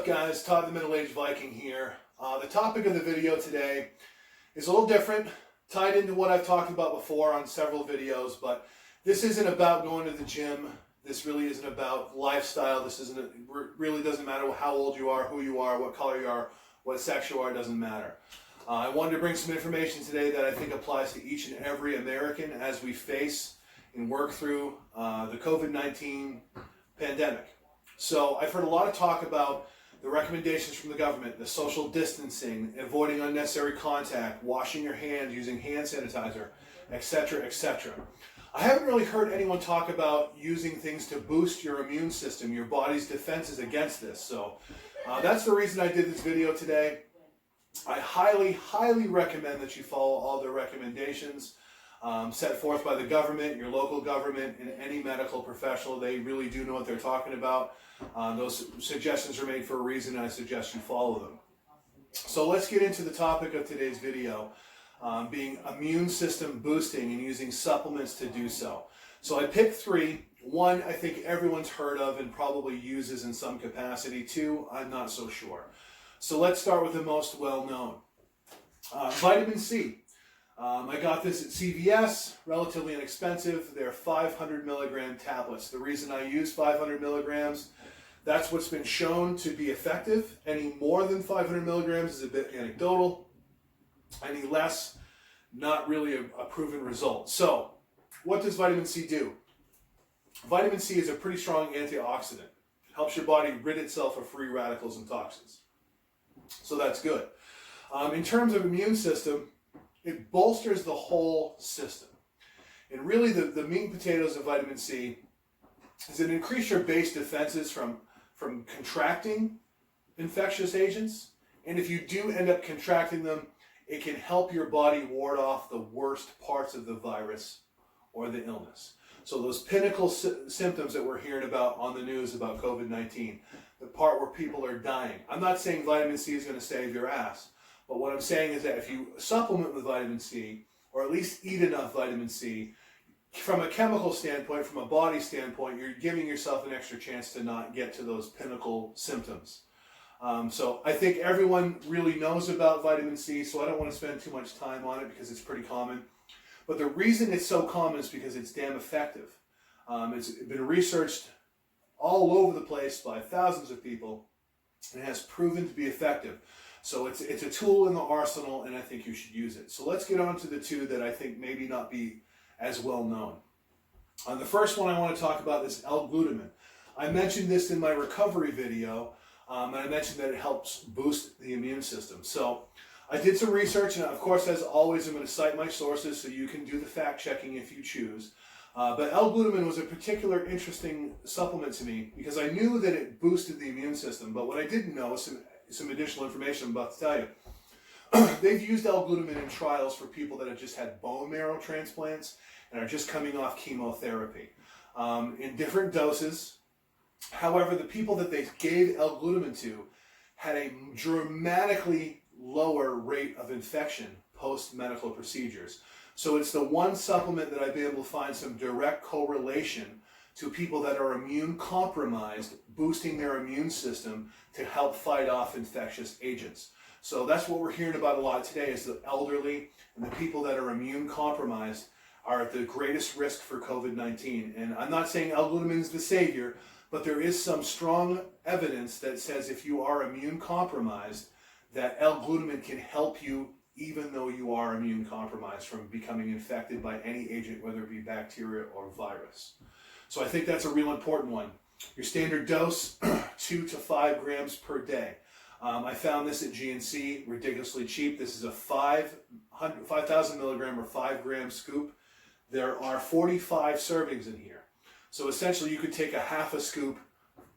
guys? Todd the Middle-Aged Viking here. The topic of the video today is a little different, tied into what I've talked about before on several videos, but this isn't about going to the gym. This really isn't about lifestyle. Really doesn't matter how old you are, who you are, what color you are, what sex you are, it doesn't matter. I wanted to bring some information today that I think applies to each and every American as we face and work through the COVID-19 pandemic. So I've heard a lot of talk about the recommendations from the government, the social distancing, avoiding unnecessary contact, washing your hands, using hand sanitizer, etc., etc. I haven't really heard anyone talk about using things to boost your immune system, your body's defenses against this. So that's the reason I did this video today. I highly recommend that you follow all the recommendations set forth by the government, your local government, and any medical professional. They really do know what they're talking about. Those suggestions are made for a reason, and I suggest you follow them. So let's get into the topic of today's video, being immune system boosting and using supplements to do so. So I picked three. One, I think everyone's heard of and probably uses in some capacity. Two, I'm not so sure. So let's start with the most well-known. Vitamin C. I got this at CVS, relatively inexpensive. They're 500 milligram tablets. The reason I use 500 milligrams, that's what's been shown to be effective. Any more than 500 milligrams is a bit anecdotal. Any less, not really a proven result. So, what does vitamin C do? Vitamin C is a pretty strong antioxidant. It helps your body rid itself of free radicals and toxins. So that's good. In terms of immune system, it bolsters the whole system. And really the meat and potatoes of vitamin C is it increases your base defenses from contracting infectious agents. And if you do end up contracting them, it can help your body ward off the worst parts of the virus or the illness. So those pinnacle symptoms that we're hearing about on the news about COVID-19, the part where people are dying. I'm not saying vitamin C is going to save your ass. But what I'm saying is that if you supplement with vitamin C, or at least eat enough vitamin C, from a chemical standpoint, from a body standpoint, you're giving yourself an extra chance to not get to those pinnacle symptoms. So I think everyone really knows about vitamin C, so I don't want to spend too much time on it because it's pretty common. But the reason it's so common is because it's damn effective. It's been researched all over the place by thousands of people, and it has proven to be effective. So it's a tool in the arsenal, and I think you should use it. So let's get on to the two that I think maybe not be as well known. The first one I want to talk about is L-glutamine. I mentioned this in my recovery video, and I mentioned that it helps boost the immune system. So I did some research, and of course, as always, I'm going to cite my sources so you can do the fact checking if you choose. But L-glutamine was a particular interesting supplement to me because I knew that it boosted the immune system, but what I didn't know was some additional information I'm about to tell you. They've used L-glutamine in trials for people that have just had bone marrow transplants and are just coming off chemotherapy in different doses. However, the people that they gave L-glutamine to had a dramatically lower rate of infection post-medical procedures. So it's the one supplement that I've been able to find some direct correlation to people that are immune compromised, boosting their immune system to help fight off infectious agents. So that's what we're hearing about a lot today is the elderly and the people that are immune compromised are at the greatest risk for COVID-19. And I'm not saying L-glutamine is the savior, but there is some strong evidence that says if you are immune compromised, that L-glutamine can help you even though you are immune compromised from becoming infected by any agent, whether it be bacteria or virus. So I think that's a real important one. Your standard dose, 2 to 5 grams per day. I found this at GNC, ridiculously cheap. This is a 5,000 milligram or 5 gram scoop. There are 45 servings in here. So essentially you could take a half a scoop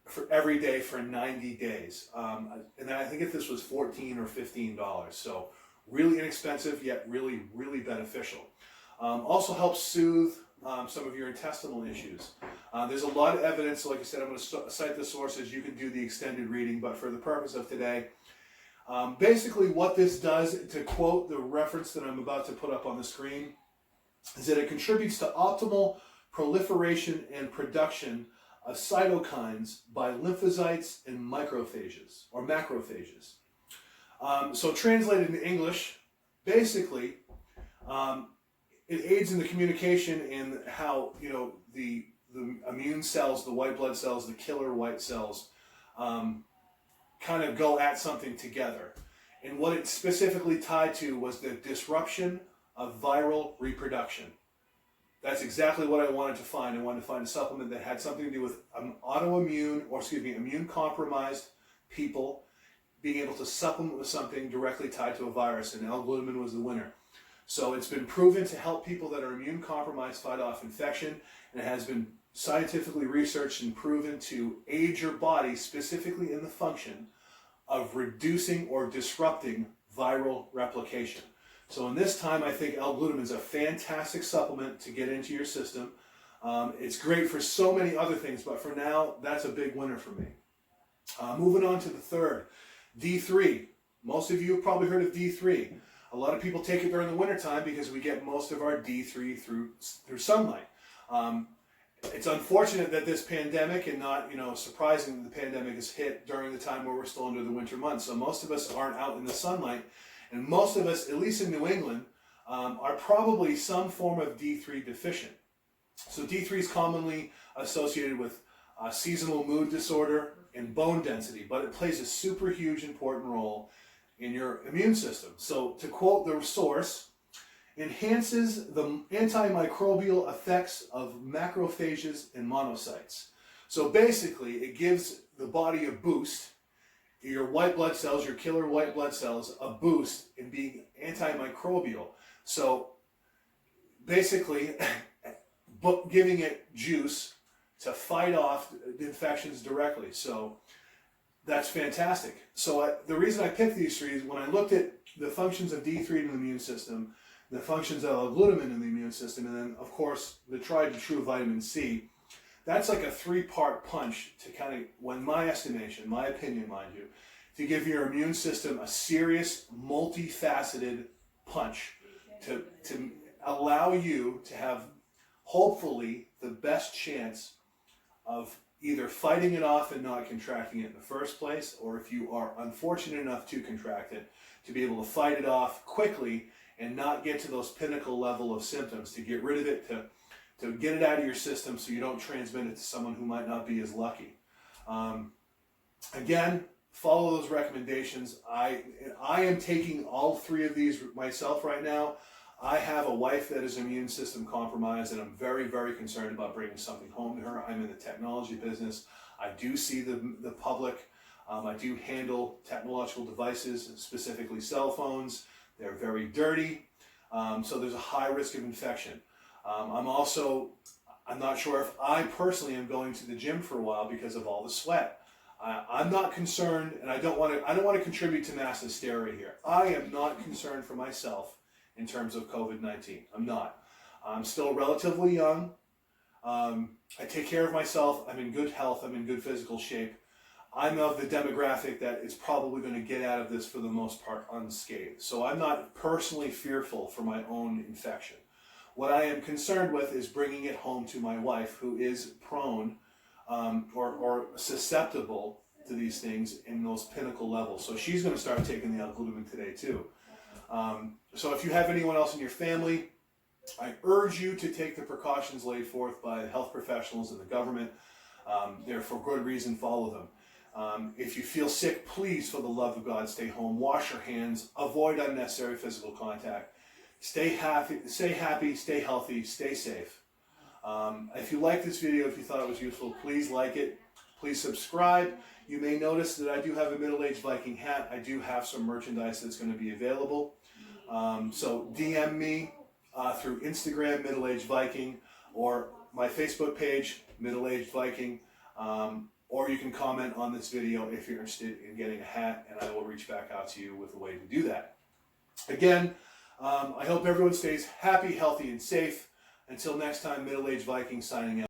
for every day for 90 days. And I think if this was $14 or $15. So really inexpensive, yet really beneficial. Also helps soothe some of your intestinal issues. There's a lot of evidence, like I said, I'm going to cite the sources. You can do the extended reading, but for the purpose of today, basically what this does, to quote the reference that I'm about to put up on the screen, is that it contributes to optimal proliferation and production of cytokines by lymphocytes and microphages, or macrophages. So translated into English, basically, it aids in the communication and how, the immune cells, the white blood cells, the killer white cells, kind of go at something together. And what it specifically tied to was the disruption of viral reproduction. That's exactly what I wanted to find. I wanted to find a supplement that had something to do with immune compromised people being able to supplement with something directly tied to a virus, and L-glutamine was the winner. So it's been proven to help people that are immune compromised fight off infection, and it has been scientifically researched and proven to aid your body specifically in the function of reducing or disrupting viral replication. So in this time, I think L-glutamine is a fantastic supplement to get into your system. It's great for so many other things, but for now, that's a big winner for me. Moving on to the third, D3. Most of you have probably heard of D3. A lot of people take it during the wintertime because we get most of our D3 through sunlight. It's unfortunate that this pandemic, and not surprising that the pandemic is hit during the time where we're still under the winter months. So most of us aren't out in the sunlight, and most of us, at least in New England, are probably some form of D3 deficient. So D3 is commonly associated with seasonal mood disorder and bone density, but it plays a super huge important role in your immune system. So to quote the source, enhances the antimicrobial effects of macrophages and monocytes. So basically, it gives the body a boost, your white blood cells, your killer white blood cells, a boost in being antimicrobial. So basically, giving it juice to fight off infections directly. So that's fantastic. So the reason I picked these three is when I looked at the functions of D3 in the immune system, the functions of L-glutamine in the immune system, and then, of course, the tried and true vitamin C, that's like a three-part punch to kind of, when my estimation, my opinion, mind you, to give your immune system a serious, multifaceted punch to allow you to have, hopefully, the best chance of either fighting it off and not contracting it in the first place, or if you are unfortunate enough to contract it, to be able to fight it off quickly and not get to those pinnacle level of symptoms, to get rid of it, to get it out of your system so you don't transmit it to someone who might not be as lucky. Again, follow those recommendations. I am taking all three of these myself right now. I have a wife that is immune system compromised, and I'm very, very concerned about bringing something home to her. I'm in the technology business. I do see the public. I do handle technological devices, specifically cell phones. They're very dirty, so there's a high risk of infection. I'm not sure if I personally am going to the gym for a while because of all the sweat. I'm not concerned, and I don't want to contribute to mass hysteria here. I am not concerned for myself in terms of COVID-19. I'm not. I'm still relatively young. I take care of myself. I'm in good health. I'm in good physical shape. I'm of the demographic that is probably going to get out of this for the most part unscathed. So I'm not personally fearful for my own infection. What I am concerned with is bringing it home to my wife, who is prone or susceptible to these things in those pinnacle levels. So she's going to start taking the L-glutamine today too. So if you have anyone else in your family, I urge you to take the precautions laid forth by the health professionals and the government. They're for good reason, follow them. If you feel sick, please, for the love of God, stay home, wash your hands, avoid unnecessary physical contact, stay happy, stay healthy, stay safe. If you liked this video, if you thought it was useful, please like it, please subscribe. You may notice that I do have a middle-aged Viking hat. I do have some merchandise that's going to be available. So DM me through Instagram, Middle-Aged Viking, or my Facebook page, Middle-Aged Viking. Or you can comment on this video if you're interested in getting a hat, and I will reach back out to you with a way to do that. Again, I hope everyone stays happy, healthy, and safe. Until next time, Middle-Aged Viking signing out.